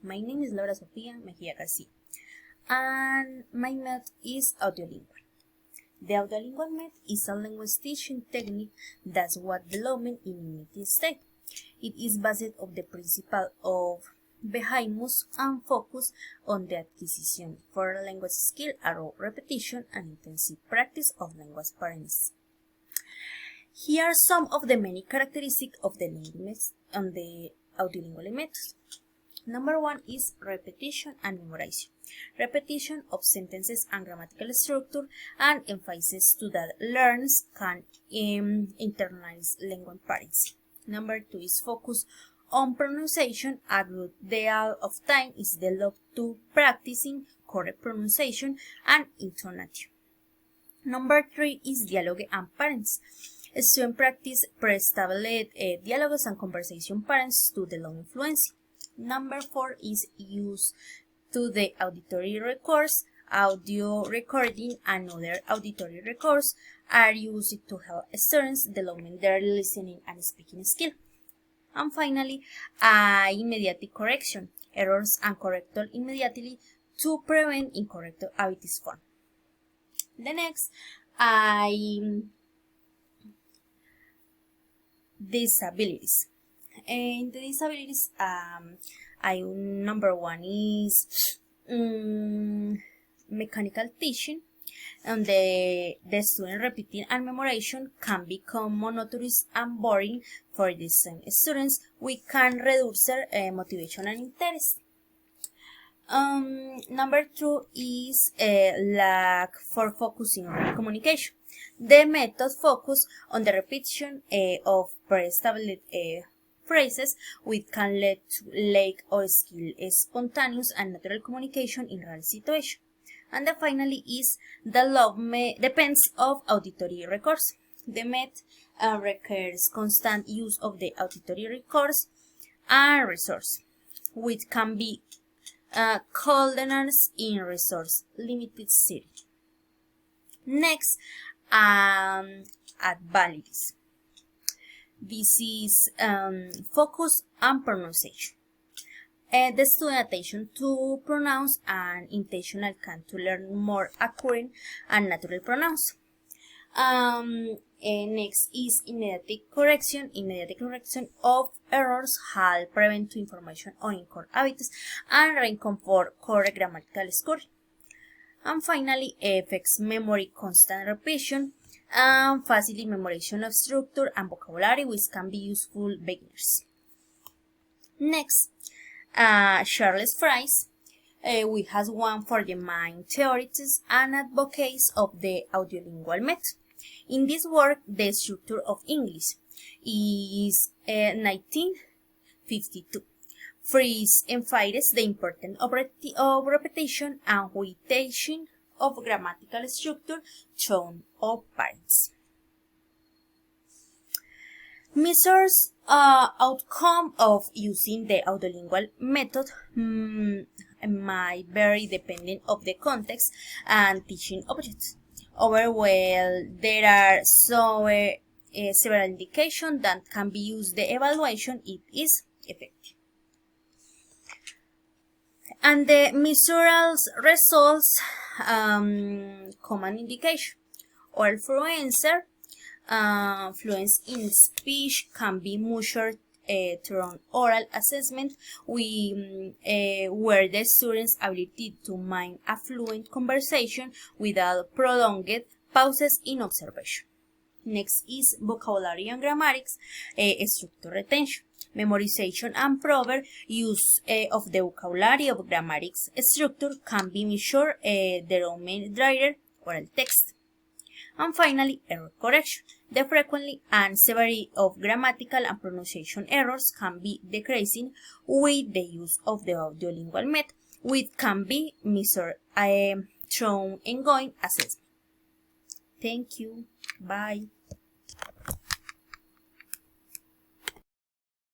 My name is Laura Sofia Mejia Garcia, and my method is Audiolingual. The Audiolingual Method is a language teaching technique that's what development in United States. It is based on the principle of behaviors and focus on the acquisition for language skill around repetition and intensive practice of language parents. Here are some of the many characteristics of the Audiolingual method. Number 1 is repetition and memorization. Repetition of sentences and grammatical structure and emphasis to that learners can internalize language parts. Number 2 is focus on pronunciation. A good deal of time is devoted to practicing correct pronunciation and intonation. Number 3 is dialogue and parents. Students practice pre-established dialogues and conversation parents to develop fluency. Number 4 is use to the auditory records. Audio recording and other auditory records are used to help students develop their listening and speaking skill. And finally, immediate correction. Errors and corrected immediately to prevent incorrect habits form. The next, disabilities. And the disabilities, number 1 is mechanical teaching, and the student repeating and memorization can become monotonous and boring for the same students. We can reduce their motivation and interest. Number 2 is lack for focusing on communication. The method focus on the repetition of pre-established phrases, which can lead to lack of skill, spontaneous and natural communication in real situations. And then finally is development depends of auditory records. The method requires constant use of the auditory records and resource, which can be coordinates in resource limited city. Next, advantages. This is focus and pronunciation. The student attention to pronouns and intentional can to learn more accurate and natural pronouns. Next is immediate correction. Immediate correction of errors help prevent information on incorrect habits and reinforce correct grammatical scoring. And finally, affects memory constant repetition and facility memorization of structure and vocabulary, which can be useful beginners. Next, Charles Fries, we have one for the main theorists and advocates of the Audiolingual Method. In this work, the structure of English is 1952. Fries emphasizes the importance of repetition and repetition of grammatical structure shown of parents. Measures outcome of using the Audiolingual method might vary depending of the context and teaching objects. Overall, there are several indications that can be used the evaluation it is effective. And the measurables results, common indication. Oral fluency in speech can be measured through oral assessment, where the student's ability to maintain a fluent conversation without prolonged pauses in observation. Next is vocabulary and grammatics, structure retention. Memorization and proper use of the vocabulary of grammatics structure can be measured the drier oral text. And finally, error correction. The frequency and severity of grammatical and pronunciation errors can be decreasing with the use of the Audiolingual method, which can be measured through ongoing assessment. Thank you. Bye.